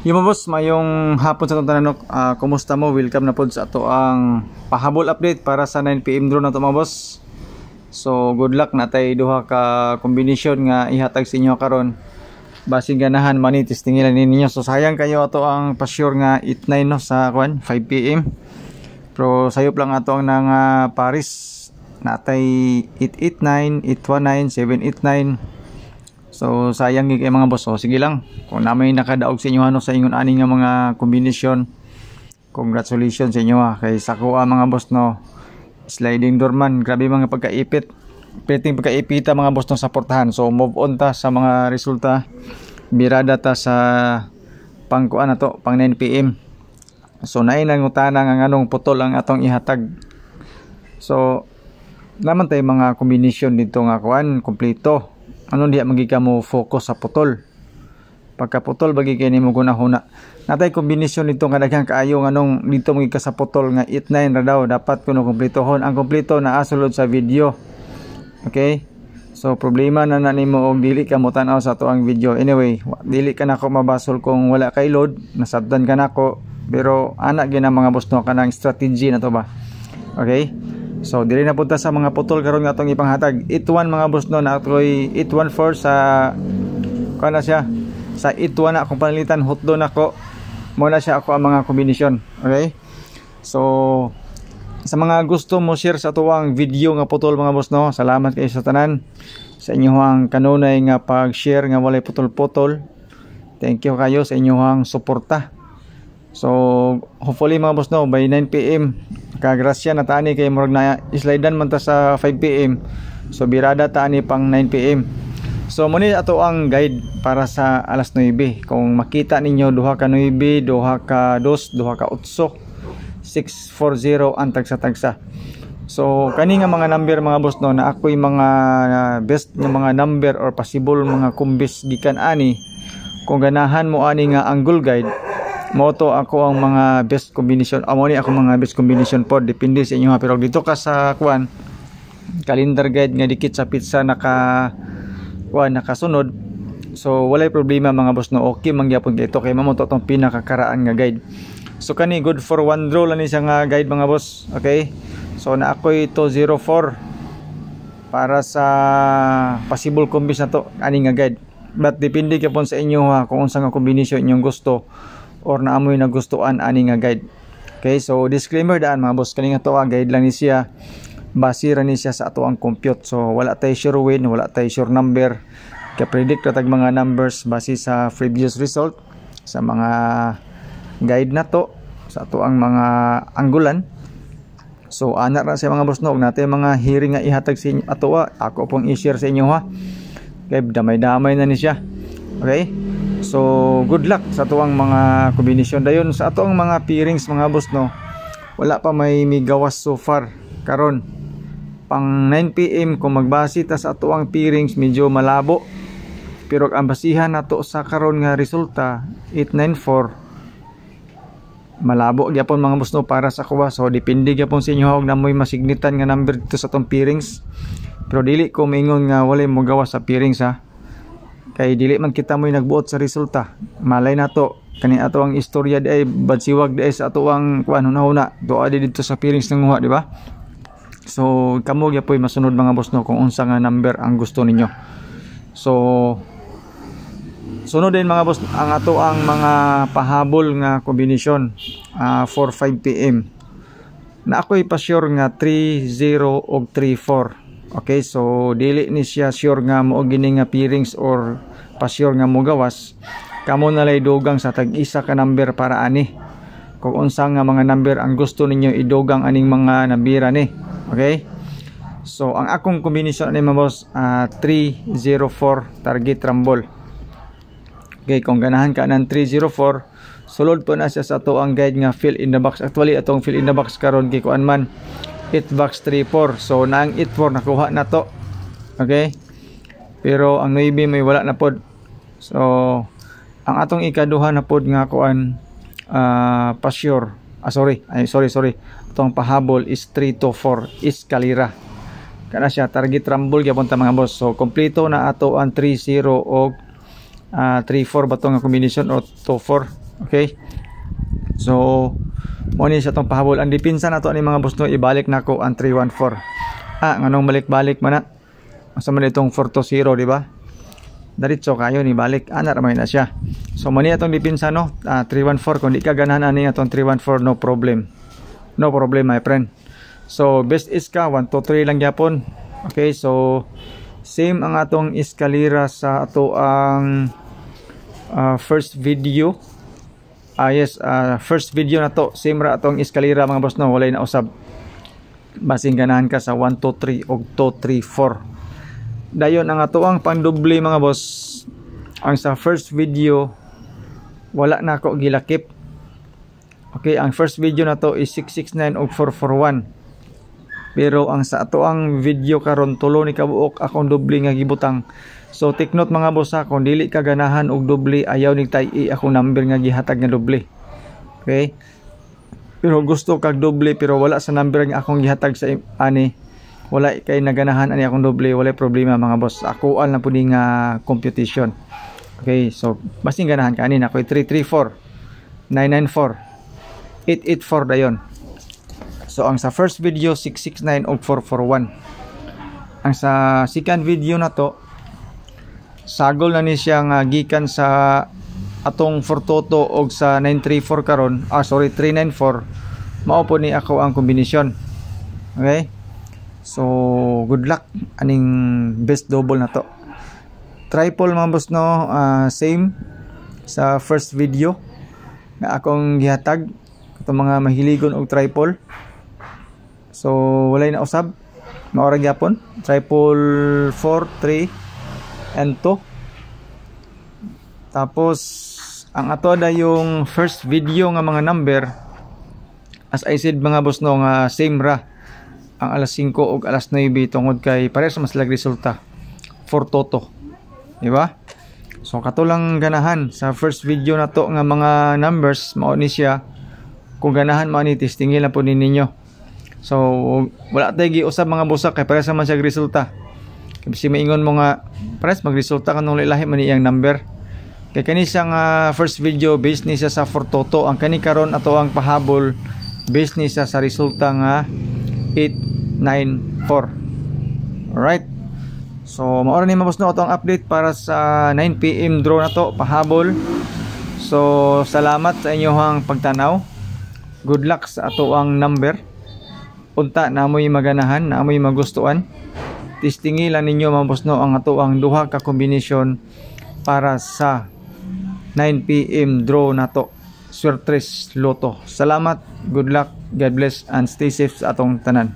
Yung mga boss, mayong hapon sa itong tanan. Kumusta mo? Welcome na po sa ato ang pahabol update para sa 9 PM draw na ito mga boss. So good luck na tayo duha ka combination nga ihatag sa inyo karon. Basing ganahan manitis tingilan ninyo. So sayang kayo ato ang pa-sure nga 8-9 no sa 5 PM. Pero sayop lang ato ang nang Paris natay 889, 819, 789. So sayang kay mga boss. So sige lang. Kung na may nakadaog sa inyo ano sa ingon ani nga mga combination. Congratulations sa inyo kay sako mga boss no. Sliding door man, grabe mga pagkaipit. Piting pagkaipita mga boss no suportahan. So move on ta sa mga resulta. Birada ta sa pangkuan na to, pang 9 PM. So naay nangutana nga nganong putol ang atong ihatag. So naman tay mga combination dito nga kuan kompleto. Ano diya magika mo focus sa putol. Pagka putol bagi kay nimo gunahuna. Natay kombinasyon nito nga daghang kaayo nganong dito magika sa putol nga 8-9 ra daw dapat kuno kompletohon. Ang kompleto naa sulod sa video. Okay? So problema na nimo og dili ka mo tan-aw sa ato ang video. Anyway, dili ka nako mabasol kung wala kay load, nasabdan ka nako. Pero ana gyud ang mga boss no kanang strategy na to ba. Okay? So dili na punta sa mga putol karon nga atong ipanghatag. 8-1 mga boss no na atoy 814 sa kana siya. Sa 8-1 na akong panalitan hotdo nako. Mo na siya ako ang mga kombinasyon. Okay? So sa mga gusto mo share sa tuwang video nga putol mga boss no. Salamat kayo sa tanan. Sa inyong kanunay nga pag-share nga walay putol-putol. Thank you kayo sa inyong suporta. So hopefully mga boss no by 9 PM kagrasya na tani kay murag na slidean man ta sa 5 PM. So birada tani pang 9 PM. So muni ato ang guide para sa alas 9. Kung makita ninyo duha ka 9, duha ka 2, duha ka 8, 640 ang tagsa-tagsa. So kani nga mga number mga boss no na ako'y mga best nga mga number or possible mga kumbis gikan ani. Kung ganahan mo ani nga angle guide moto ako ang mga best combination. Amo ni ako mga best combination po depende sa inyo ha. Pero dito ka sa kuan calendar guide nga dikit sa pizza nakasunod. So walay problema mga boss no. Okay mangyapon kay ito kay mamoto tong pinakakaraan nga guide. So kani good for one draw lang ni siya nga guide mga boss. Okay? So na ako'y 204 para sa possible combis na to ani nga guide. But depende kapon sa inyo ha kung unsa nga combination inyong gusto or naamoy nagustuhan ani nga guide. Okay, so disclaimer daan mga boss, kani nga to guide lang ni siya. Base ra ni siya sa ato ang compute. So wala tay sure win, wala tay sure number. Kaya predict ra tag mga numbers base sa previous result sa mga guide na to sa ato ang mga anggulan. So ana ra sa mga boss no, natay mga hearing nga ihatag sa inyo ato ako pong i-share sa inyo ha. Kay damay-damay na ni siya. Okay? So good luck sa tuwang mga kombinasyon dayon sa atong mga pairings mga boss no. Wala pa may migawas so far karon. Pang 9 PM kung magbase ta sa atuang pairings medyo malabo. Pero ang basihan nato sa karon nga resulta 894 malabo gyapon mga boss no para sa kuha. So depende gyapon sa inyo og namoy masignitan nga number dito sa atong pairings. Pero dili ko maingon nga walay mo gawas sa pairings ha. Kay dili man kita mo'y nagbuot sa resulta. Malay na to kani ato ang istorya di ay badsiwag di ay sa ato ang kuan hunahuna doa di dito sa pairings ng nguha di ba? So kamo gyapon masunod mga boss no kung unsa nga number ang gusto ninyo. So sunod din mga boss ang ato ang mga pahabol nga kombinasyon for 5 PM. Na ako'y pa sure nga 30 og 34. Okay, so dili ni siya sure nga mo gini nga pairings or pa sure nga mo gawas. Kamo nalay dugang sa tag-isa ka number para ani. Kung unsa nga mga number ang gusto ninyo idugang aning mga nabira ni. Okay? So ang akong kombinasyon ni mga boss 304 target rumble. Okay, kung ganahan ka ng 304, sulod po na siya sa ato ang guide nga fill in the box. Actually atong fill in the box karon kay kuan man 8 box 34. So naang 84 nakuha na to. Okay? Pero ang 9 may wala na pod. So ang atong ikaduha na pod nga kuan pa-sure. Sorry. Atong pahabol is 324 is kalira. Kana siya target rumble gyapon ta mga boss. So kompleto na ato ang 30 og 34 ba to nga combination o 24. Okay? So mo ni sa tong pahabol. Ang dipinsa nato ani mga boss no, ibalik nako ang 314. Nganong balik-balik man na. Asa man itong 420, di ba? Diretso kayo ni balik. Ana ra man na siya. So mo ni atong dipinsa no, 314 kung di ka ganahan ani atong 314, no problem. No problem my friend. So best is ka 1 2 3 lang gyapon. Okay, so same ang atong eskalera sa ato ang first video. Yes, first video na to, same ra atong eskalera mga boss no, walay na usab. Basing ganahan ka sa 1 2 3 og 2 3 4. Dayon ang ato ang pandoble mga boss. Ang sa first video wala na ako gilakip. Okay, ang first video na to is 669 og 441. Pero ang sa ato ang video karon tulo ni kabuok akong doble nga gibutang. So take note mga boss ha, kung dili ka ganahan og doble, ayaw ning tay akong number nga gihatag nga doble. Okay? Pero gusto kag doble pero wala sa number nga akong gihatag sa ani, wala kay naganahan ani akong doble, wala problema mga boss. Ako al na pud nga computation. Okay, so basing ganahan ka ani na koy 334, 994, 884 dayon. So ang sa first video 669 og 441. Ang sa second video na to sagol na ni siya nga gikan sa atong 4toto og sa 934 karon. 394. Mao po ni ako ang kombinasyon. Okay? So good luck aning best double na to. Triple mga boss no, same sa first video na akong gihatag katong mga mahiligon og triple. So walay na usab. Maora gyapon. Triple 4 3 and 2. Tapos ang ato da yung first video nga mga number, as I said mga boss no, nga same ra ang alas 5 ug alas 9 tungod kay parehas mas lag resulta 4 toto, di ba? So kato lang ganahan sa first video na to nga mga numbers, mao ni siya. Kung ganahan mao ni testingin lang po ninyo. So wala tay giusab mga boss kay parehas man siya resulta. Kasi maingon mo nga pares magresulta kanong lahi man iyang number. Kay kani siya nga first video based ni siya sa 4 toto. Ang kani karon ato ang pahabol based ni siya sa resulta nga 894. Alright. So maura ni mabos no ato ang update para sa 9 PM draw na to pahabol. So salamat sa inyong pagtanaw. Good luck sa ato ang number. Unta namoy maganahan, namoy magustuhan. Tistingilan ninyo mga boss no ang ato ang duha ka kombinasyon para sa 9 PM draw na to. Swertres Lotto. Salamat, good luck, God bless and stay safe sa atong tanan.